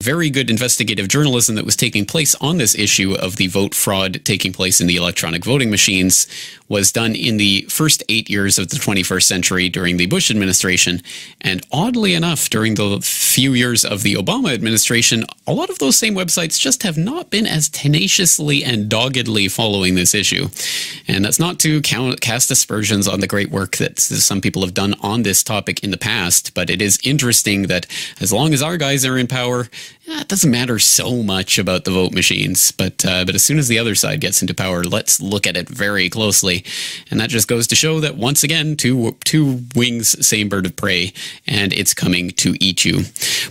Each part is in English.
very good investigative journalism that was taking place on this issue of the vote fraud taking place in the electronic voting machines was done in the first 8 years of the 21st century during the Bush administration. And oddly enough, during the few years of the Obama administration, a lot of those same websites just have not been as tenaciously and doggedly following this issue. And that's not to cast aspersions on the great work that some people have done on this topic in the past, but it is interesting that as long as our guys are in power, it doesn't matter so much about the vote machines, but as soon as the other side gets into power, let's look at it very closely. And that just goes to show that, once again, two wings, same bird of prey, and it's coming to eat you.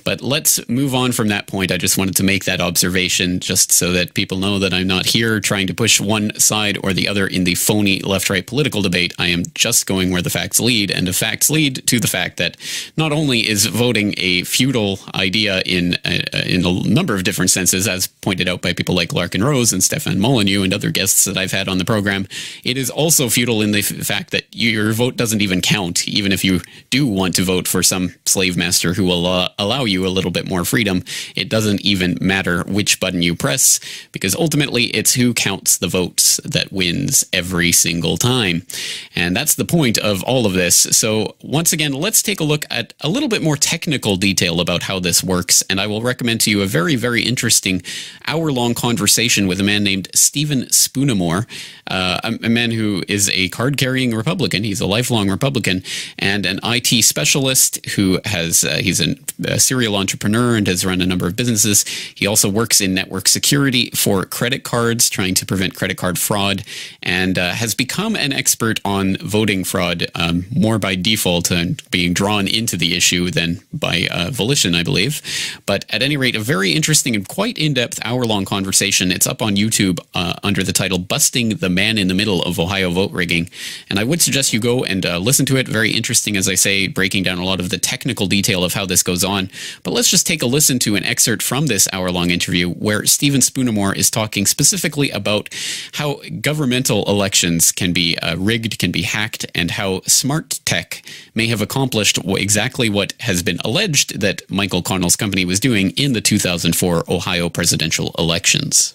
But let's move on from that point. I just wanted to make that observation just so that people know that I'm not here trying to push one side or the other in the phony left-right political debate. I am just going where the facts lead, and the facts lead to the fact that not only is voting a futile idea in a number of different senses, as pointed out by people like Larkin Rose and Stefan Molyneux and other guests that I've had on the program, it is also futile in the fact that your vote doesn't even count, even if you do want to vote for some slave master who will allow you a little bit more freedom. It doesn't even matter which button you press, because ultimately it's who counts the votes that wins every single time. And that's the point of all of this. So once again, let's take a look at a little bit more technical detail about how this works, and I will recommend to you a very, very interesting hour-long conversation with a man named Stephen Spoonamore, a man who is a card-carrying Republican. He's a lifelong Republican and an IT specialist who has he's a serial entrepreneur and has run a number of businesses. He also works in network security for credit cards, trying to prevent credit card fraud, and has become an expert on voting fraud, more by default and being drawn into the issue than by volition, I believe. But at any rate, a very interesting and quite in-depth hour-long conversation. It's up on YouTube under the title Busting the Man in the Middle of Ohio Vote Rigging. And I would suggest you go and listen to it. Very interesting, as I say, breaking down a lot of the technical detail of how this goes on. But let's just take a listen to an excerpt from this hour-long interview where Stephen Spoonamore is talking specifically about how governmental elections can be rigged, can be hacked, and how smart tech may have accomplished exactly what has been alleged that Michael Connell's company was doing in the 2004 Ohio presidential elections.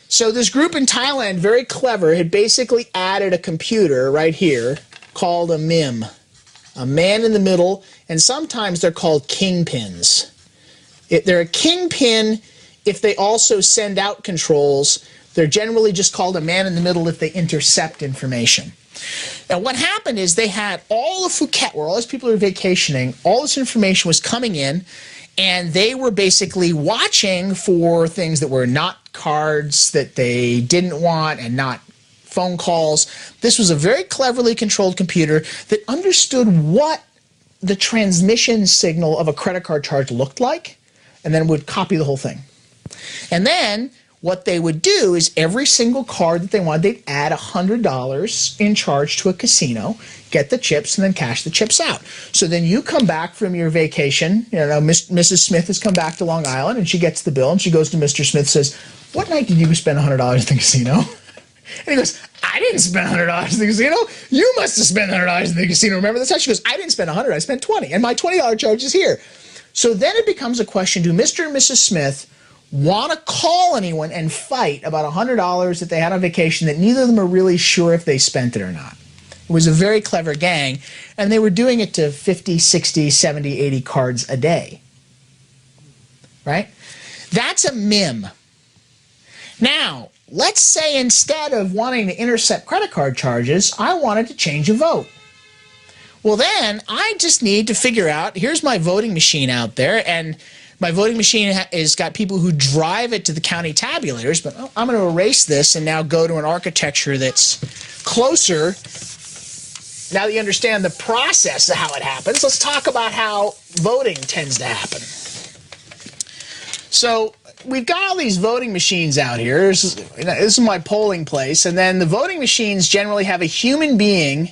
So this group in Thailand, very clever, had basically added a computer right here called a MIM, a man in the middle, and sometimes they're called kingpins. They're a kingpin if they also send out controls. They're generally just called a man in the middle if they intercept information. Now what happened is they had all of Phuket, where all these people are vacationing, all this information was coming in, and they were basically watching for things that were not cards that they didn't want and not phone calls. This was a very cleverly controlled computer that understood what the transmission signal of a credit card charge looked like, and then would copy the whole thing. And then what they would do is every single card that they wanted, they'd add $100 in charge to a casino, get the chips, and then cash the chips out. So then you come back from your vacation, you know, Mrs. Smith has come back to Long Island, and she gets the bill, and she goes to Mr. Smith and says, "What night did you spend $100 at the casino?" And he goes, "I didn't spend $100 at the casino. You must have spent $100 at the casino. Remember this?" She goes, "I didn't spend $100, I spent $20, and my $20 charge is here." So then it becomes a question, do Mr. and Mrs. Smith want to call anyone and fight about $100 that they had on vacation that neither of them are really sure if they spent it or not? It was a very clever gang, and they were doing it to 50, 60, 70, 80 cards a day. Right? That's a MIM. Now, let's say instead of wanting to intercept credit card charges, I wanted to change a vote. Well, then I just need to figure out, here's my voting machine out there, and my voting machine has got people who drive it to the county tabulators, but I'm going to erase this and now go to an architecture that's closer. Now that you understand the process of how it happens, let's talk about how voting tends to happen. So we've got all these voting machines out here. This is my polling place, and then the voting machines generally have a human being,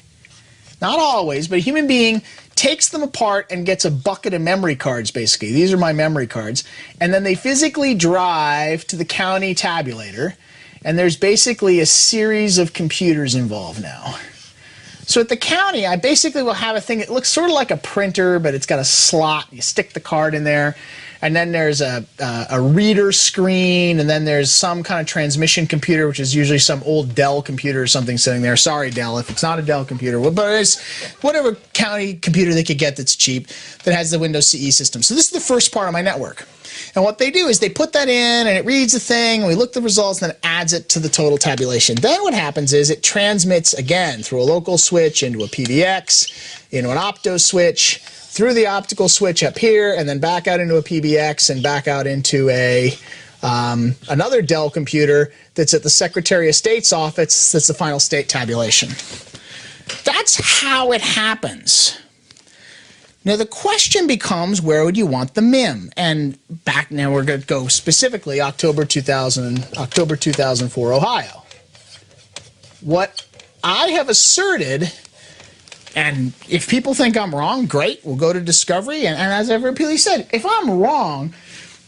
not always, but a human being takes them apart and gets a bucket of memory cards, basically. These are my memory cards. And then they physically drive to the county tabulator, and there's basically a series of computers involved now. So at the county, I basically will have a thing that looks sort of like a printer, but it's got a slot. You stick the card in there, and then there's a reader screen, and then there's some kind of transmission computer, which is usually some old Dell computer or something sitting there. Sorry, Dell, if it's not a Dell computer, but it's whatever county computer they could get that's cheap that has the Windows CE system. So this is the first part of my network. And what they do is they put that in, and it reads the thing, and we look at the results, and then it adds it to the total tabulation. Then what happens is it transmits, again, through a local switch into a PBX, into an opto switch, through the optical switch up here, and then back out into a PBX, and back out into a another Dell computer that's at the Secretary of State's office. That's the final state tabulation. That's how it happens. Now the question becomes, where would you want the MIM? And back now we're going to go specifically October 2004 Ohio. What I have asserted, and if people think I'm wrong, great, we'll go to discovery. And as I've repeatedly said, if I'm wrong,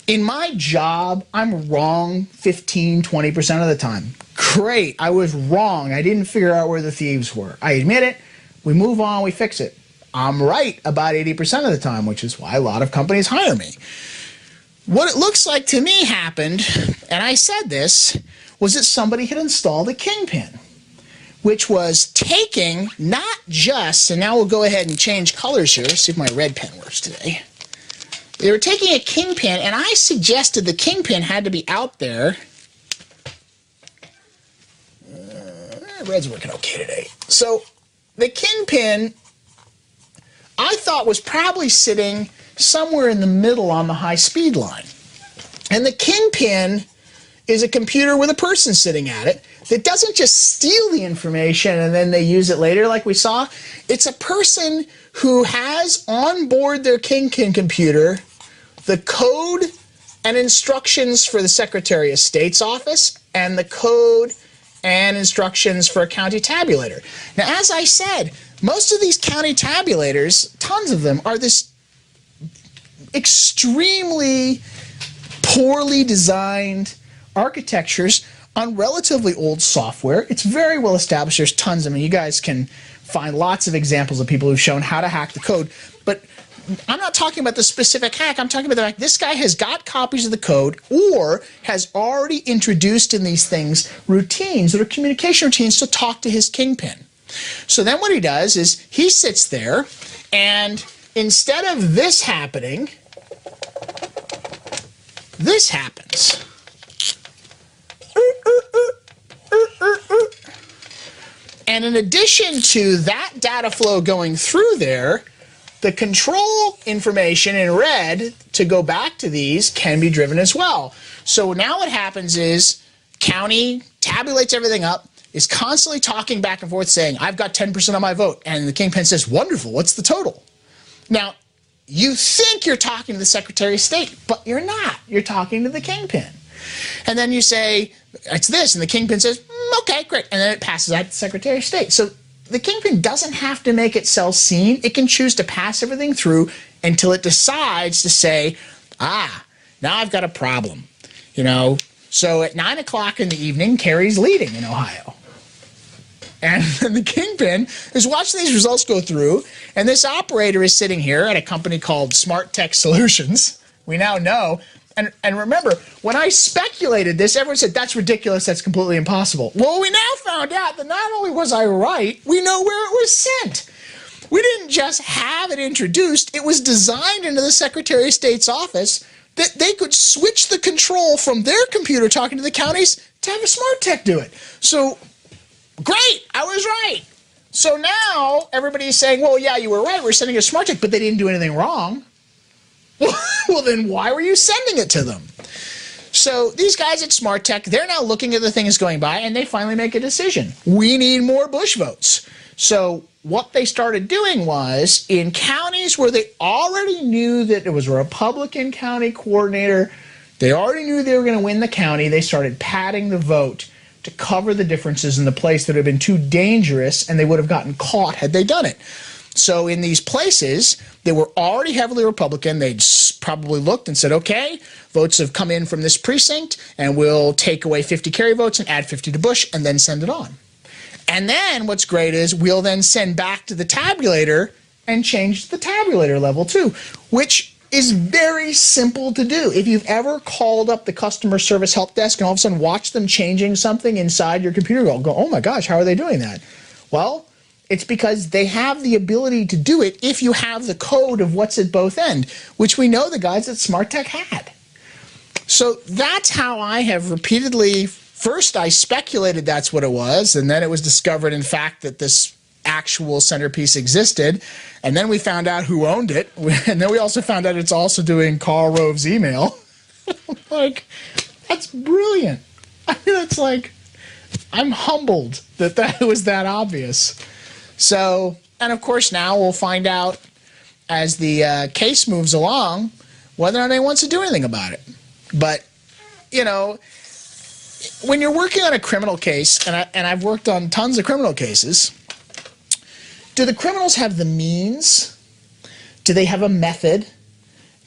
in my job, I'm wrong 15, 20% of the time. Great, I was wrong. I didn't figure out where the thieves were. I admit it. We move on, we fix it. I'm right about 80% of the time, which is why a lot of companies hire me. What it looks like to me happened, and I said this, was that somebody had installed a kingpin, which was taking not just, and now we'll go ahead and change colors here, see if my red pen works today. They were taking a kingpin, and I suggested the kingpin had to be out there. Red's working okay today. So the kingpin, I thought, was probably sitting somewhere in the middle on the high-speed line. And the kingpin is a computer with a person sitting at it that doesn't just steal the information and then they use it later like we saw. It's a person who has on board their kingpin computer the code and instructions for the Secretary of State's office and the code and instructions for a county tabulator. Now, as I said, most of these county tabulators, tons of them, are this extremely poorly designed architectures on relatively old software. It's very well established. There's tons. I mean, you guys can find lots of examples of people who've shown how to hack the code. But I'm not talking about the specific hack. I'm talking about the fact this guy has got copies of the code or has already introduced in these things routines that are communication routines to talk to his kingpin. So then what he does is he sits there, and instead of this happening, this happens. And in addition to that data flow going through there, the control information in red to go back to these can be driven as well. So now what happens is county tabulates everything up, is constantly talking back and forth saying, I've got 10% of my vote. And the kingpin says, wonderful, what's the total? Now, you think you're talking to the Secretary of State, but you're not. You're talking to the kingpin. And then you say, it's this, and the kingpin says, okay, great. And then it passes out to the Secretary of State. So the kingpin doesn't have to make itself seen. It can choose to pass everything through until it decides to say, now I've got a problem. You know, so at 9 o'clock in the evening, Kerry's leading in Ohio. And the kingpin is watching these results go through, and this operator is sitting here at a company called Smart Tech Solutions. We now know. And remember, when I speculated this, everyone said, that's ridiculous, that's completely impossible. Well, we now found out that not only was I right, we know where it was sent. We didn't just have it introduced, it was designed into the Secretary of State's office that they could switch the control from their computer talking to the counties to have a Smart Tech do it. So, great, I was right. So now everybody's saying, well, yeah, you were right, we're sending a Smart Tech, but they didn't do anything wrong. Well, then why were you sending it to them? So these guys at Smart Tech, they're now looking at the things going by, and they finally make a decision. We need more Bush votes. So what they started doing was, in counties where they already knew that it was a Republican county coordinator, they already knew they were going to win the county, they started padding the vote to cover the differences in the place that had been too dangerous, and they would have gotten caught had they done it. So in these places, they were already heavily Republican. They'd probably looked and said, okay, votes have come in from this precinct, and we'll take away 50 Kerry votes and add 50 to Bush, and then send it on. And then what's great is we'll then send back to the tabulator and change the tabulator level too, which is very simple to do. If you've ever called up the customer service help desk and all of a sudden watched them changing something inside your computer, go, oh my gosh, how are they doing that? Well, it's because they have the ability to do it if you have the code of what's at both end, which we know the guys at SmartTech had. So that's how I have repeatedly, first I speculated that's what it was, and then it was discovered in fact that this actual centerpiece existed, and then we found out who owned it, and then we also found out it's also doing Karl Rove's email. Like, that's brilliant. I mean, it's like, I'm humbled that that was that obvious. So, and of course now we'll find out as the case moves along whether or not anyone wants to do anything about it. But, you know, when you're working on a criminal case, and I've worked on tons of criminal cases, do the criminals have the means? Do they have a method?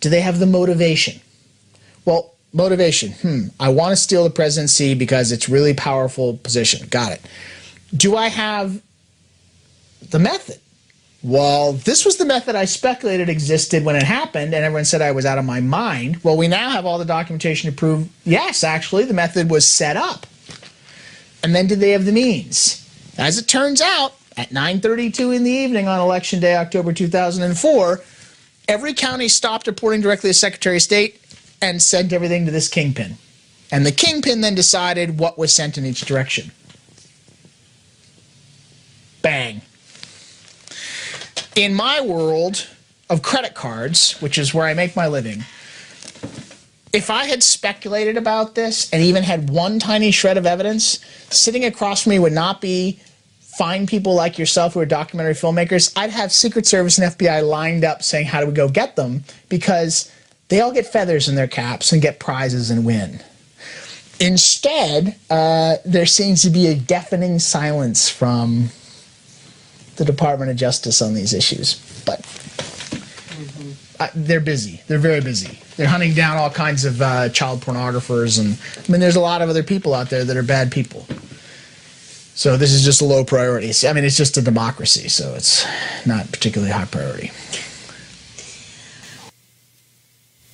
Do they have the motivation? Well, motivation, I want to steal the presidency because it's really powerful position. Got it. Do I have the method? Well, this was the method I speculated existed when it happened, and everyone said I was out of my mind. Well, we now have all the documentation to prove, yes, actually, the method was set up. And then did they have the means? As it turns out, at 9:32 in the evening on Election Day, October 2004, every county stopped reporting directly to Secretary of State and sent everything to this kingpin. And the kingpin then decided what was sent in each direction. Bang. In my world of credit cards, which is where I make my living, if I had speculated about this and even had one tiny shred of evidence, sitting across from me would not be fine people like yourself who are documentary filmmakers. I'd have Secret Service and FBI lined up saying, how do we go get them? Because they all get feathers in their caps and get prizes and win. Instead, there seems to be a deafening silence from the Department of Justice on these issues. But they're busy. They're very busy. They're hunting down all kinds of child pornographers. And I mean, there's a lot of other people out there that are bad people. So this is just a low priority. I mean, it's just a democracy, so it's not particularly high priority.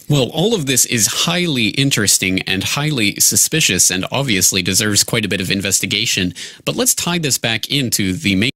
Well, all of this is highly interesting and highly suspicious and obviously deserves quite a bit of investigation. But let's tie this back into the main